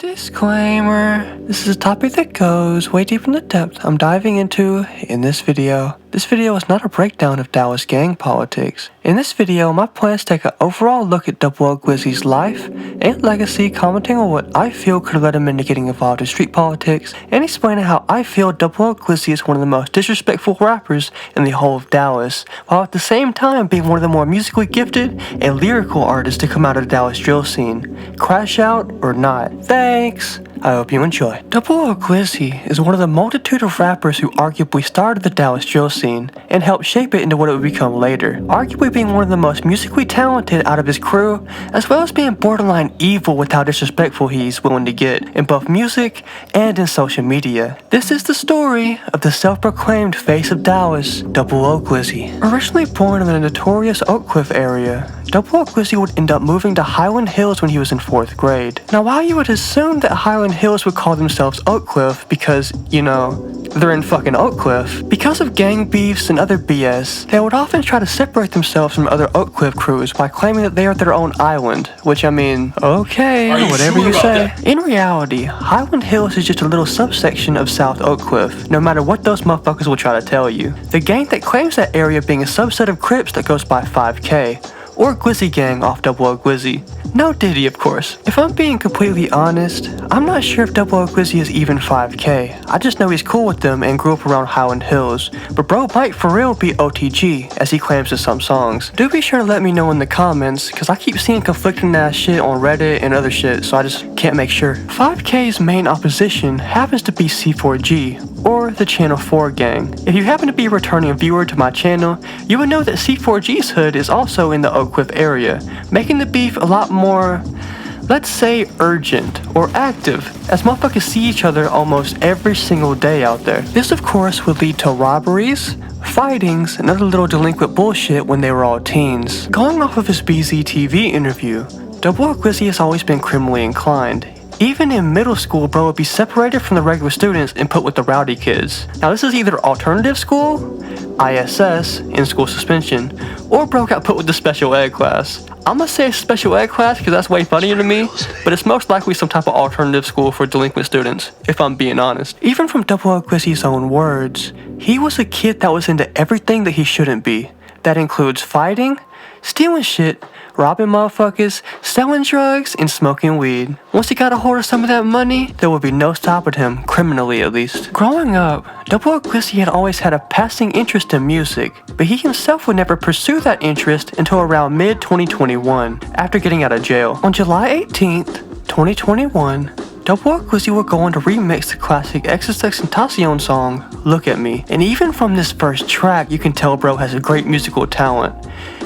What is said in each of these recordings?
Disclaimer, this is a topic that goes way deep in the depth I'm diving into in this video. This video is not a breakdown of Taoist gang politics. In this video, my plan is to take an overall look at Double0Glizzy's life and legacy, commenting on what I feel could have led him into getting involved in street politics, and explaining how I feel Double0Glizzy is one of the most disrespectful rappers in the whole of Dallas, while at the same time being one of the more musically gifted and lyrical artists to come out of the Dallas drill scene. Crash out or not. Thanks! I hope you enjoy. Double0Glizzy is one of the multitude of rappers who arguably started the Dallas drill scene and helped shape it into what it would become later, arguably being one of the most musically talented out of his crew, as well as being borderline evil with how disrespectful he's willing to get in both music and in social media. This is the story of the self-proclaimed face of Dallas, Double0Glizzy. Originally born in the notorious Oak Cliff area, Double0Glizzy would end up moving to Highland Hills when he was in 4th grade. Now, while you would assume that Highland Hills would call themselves Oak Cliff because, you know, they're in fucking Oak Cliff, because of gang beefs and other BS, they would often try to separate themselves from other Oak Cliff crews by claiming that they are their own island, which I mean, okay, whatever you say. In reality, Highland Hills is just a little subsection of South Oak Cliff, no matter what those motherfuckers will try to tell you. The gang that claims that area being a subset of Crips that goes by 5K, or Glizzy Gang off Double0Glizzy. No Diddy, of course. If I'm being completely honest, I'm not sure if Double0Glizzy is even 5K. I just know he's cool with them and grew up around Highland Hills. But bro might for real be OTG, as he claims in some songs. Do be sure to let me know in the comments, cause I keep seeing conflicting ass shit on Reddit and other shit, so I just can't make sure. 5K's main opposition happens to be C4G, or the Channel 4 gang. If you happen to be a returning viewer to my channel, you would know that C4G's hood is also in the Oak Cliff area, making the beef a lot more, let's say, urgent or active, as motherfuckers see each other almost every single day out there. This of course would lead to robberies, fightings, and other little delinquent bullshit when they were all teens. Going off of his BZTV interview, Double0Glizzy has always been criminally inclined. Even in middle school, bro would be separated from the regular students and put with the rowdy kids. Now this is either alternative school, ISS, in-school suspension, or bro got put with the special ed class. I'm gonna say special ed class because that's way funnier to me, but it's most likely some type of alternative school for delinquent students, if I'm being honest. Even from Double0Glizzy's own words, he was a kid that was into everything that he shouldn't be. That includes fighting, stealing shit, robbing motherfuckers, selling drugs, and smoking weed. Once he got a hold of some of that money, there would be no stopping him, criminally at least. Growing up, Double0Glizzy had always had a passing interest in music, but he himself would never pursue that interest until around mid-2021, after getting out of jail. On July 18th, 2021, Double0Glizzy would go on to remix the classic XXXTentacion song, Look At Me. And even from this first track, you can tell bro has a great musical talent.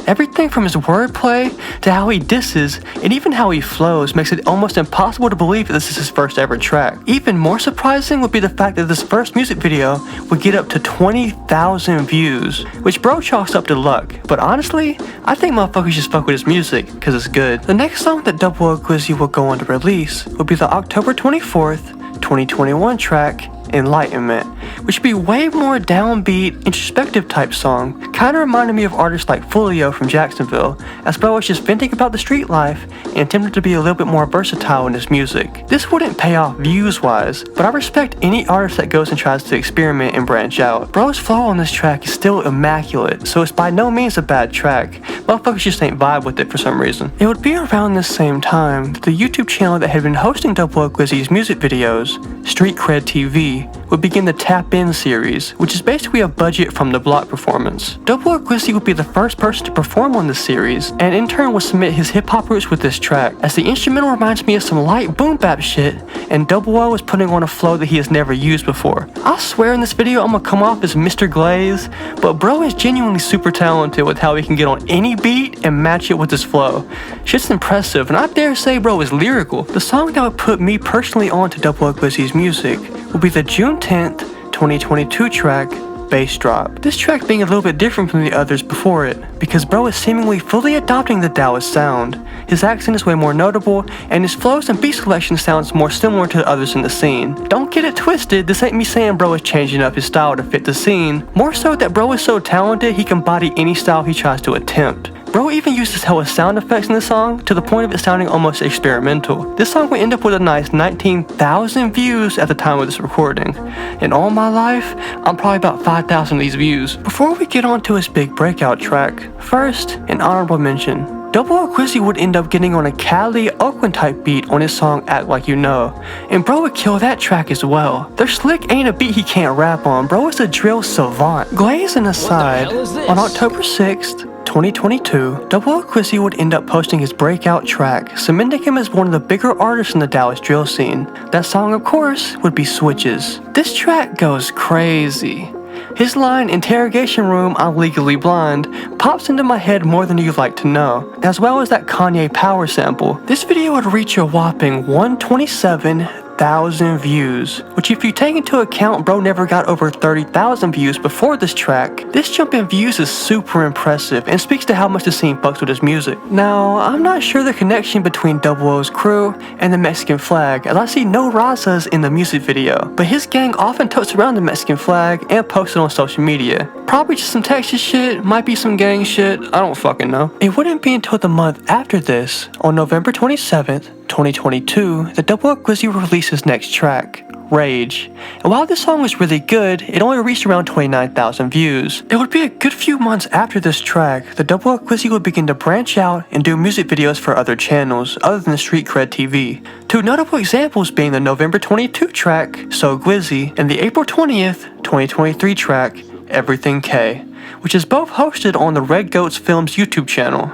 Everything from his wordplay to how he disses and even how he flows makes it almost impossible to believe that this is his first ever track. Even more surprising would be the fact that this first music video would get up to 20,000 views, which bro chalks up to luck. But honestly, I think motherfuckers just fuck with his music because it's good. The next song that Double0Glizzy will go on to release would be the October 24th, 2021 track, Enlightenment, which would be way more downbeat, introspective type song. Kinda reminded me of artists like Fulio from Jacksonville, as bro was just venting about the street life and attempted to be a little bit more versatile in his music. This wouldn't pay off views wise, but I respect any artist that goes and tries to experiment and branch out. Bro's flow on this track is still immaculate, so it's by no means a bad track. Motherfuckers just ain't vibe with it for some reason. It would be around this same time that the YouTube channel that had been hosting Double0Glizzy's music videos, Street Cred TV, would begin the Tap In series, which is basically a budget from the block performance. Double0Glizzy would be the first person to perform on this series, and in turn would submit his hip-hop roots with this track, as the instrumental reminds me of some light boom-bap shit, and Double0 is putting on a flow that he has never used before. I swear in this video I'm gonna come off as Mr. Glaze, but bro is genuinely super talented with how he can get on any beat and match it with his flow. Shit's impressive, and I dare say bro is lyrical. The song that would put me personally onto Double0Glizzy's music will be the June 10th, 2022 track, Bass Drop. This track being a little bit different from the others before it, because bro is seemingly fully adopting the Dallas sound. His accent is way more notable, and his flows and beat selection sounds more similar to the others in the scene. Don't get it twisted, this ain't me saying bro is changing up his style to fit the scene, more so that bro is so talented he can body any style he tries to attempt. Bro even uses hella sound effects in the song to the point of it sounding almost experimental. This song would end up with a nice 19,000 views at the time of this recording. In all my life, I'm probably about 5,000 of these views. Before we get on to his big breakout track, first, an honorable mention. Double0Glizzy would end up getting on a Cali, Oakland type beat on his song Act Like You Know, and bro would kill that track as well. Their slick ain't a beat he can't rap on, bro is a drill savant. Glazing aside, on October 6th, 2022, Double0Glizzy would end up posting his breakout track, cementing him as one of the bigger artists in the Dallas drill scene. That song, of course, would be Switches. This track goes crazy. His line, interrogation room, I'm legally blind, pops into my head more than you'd like to know, as well as that Kanye Power sample. This video would reach a whopping 127,000 views, which if you take into account bro never got over 30,000 views before this track, this jump in views is super impressive and speaks to how much the scene fucks with his music. Now, I'm not sure the connection between Double O's crew and the Mexican flag, as I see no razas in the music video, but his gang often totes around the Mexican flag and posts it on social media. Probably just some Texas shit, might be some gang shit, I don't fucking know. It wouldn't be until the month after this, on November 27th, 2022, that Double0Glizzy released his next track, Rage. And while this song was really good, it only reached around 29,000 views. It would be a good few months after this track that Double0Glizzy would begin to branch out and do music videos for other channels, other than Street Cred TV. Two notable examples being the November 22 track, So Glizzy, and the April 20th, 2023 track, Everything K, which is both hosted on the Red Goats Films YouTube channel.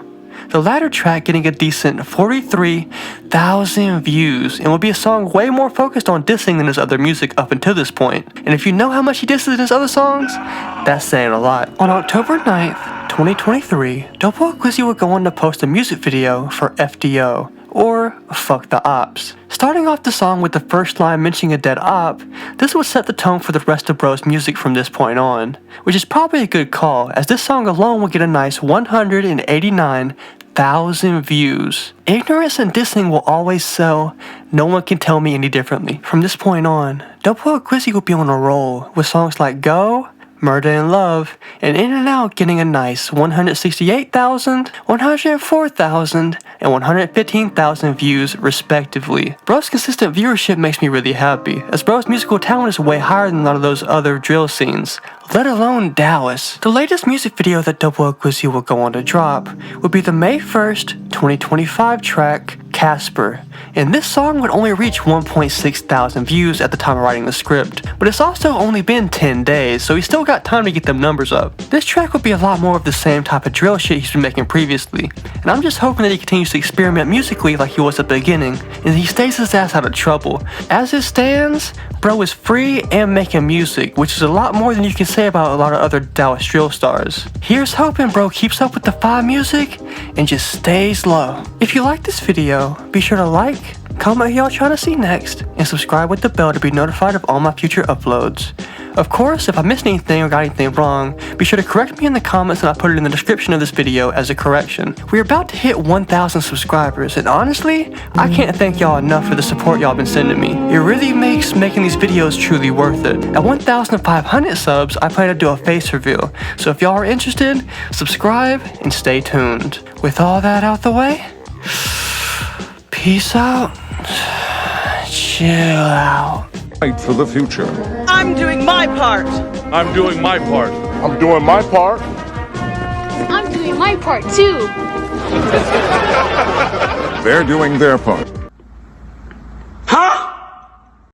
The latter track getting a decent 43,000 views and will be a song way more focused on dissing than his other music up until this point. And if you know how much he disses in his other songs, that's saying a lot. On October 9th, 2023, Double0Glizzy would go on to post a music video for FDO, or Fuck the Ops. Starting off the song with the first line mentioning a dead op, this would set the tone for the rest of bro's music from this point on, which is probably a good call, as this song alone would get a nice 189,000 views. Ignorance and dissing will always sell, no one can tell me any differently. From this point on, Double0Glizzy will be on a roll, with songs like Go, Murder and Love, and In and Out getting a nice 168,000, 104,000, and 115,000 views respectively. Bro's consistent viewership makes me really happy, as bro's musical talent is way higher than a lot of those other drill scenes, let alone Dallas. The latest music video that Double0Glizzy will go on to drop would be the May 1st, 2025 track, Casper, and this song would only reach 1.6 thousand views at the time of writing the script, but it's also only been 10 days, so he's still got time to get them numbers up. This track would be a lot more of the same type of drill shit he's been making previously, and I'm just hoping that he continues to experiment musically like he was at the beginning, and he stays his ass out of trouble. As it stands, bro is free and making music, which is a lot more than you can say about a lot of other Dallas drill stars. Here's hoping bro keeps up with the fire music and just stays low. If you like this video, be sure to like, comment who y'all trying to see next, and subscribe with the bell to be notified of all my future uploads. Of course, if I missed anything or got anything wrong, be sure to correct me in the comments and I'll put it in the description of this video as a correction. We're about to hit 1,000 subscribers, and honestly, I can't thank y'all enough for the support y'all been sending me. It really makes making these videos truly worth it. At 1,500 subs, I plan to do a face reveal, so if y'all are interested, subscribe and stay tuned. With all that out the way, peace out, chill out. Fight for the future. I'm doing my part. I'm doing my part. I'm doing my part. I'm doing my part too. They're doing their part.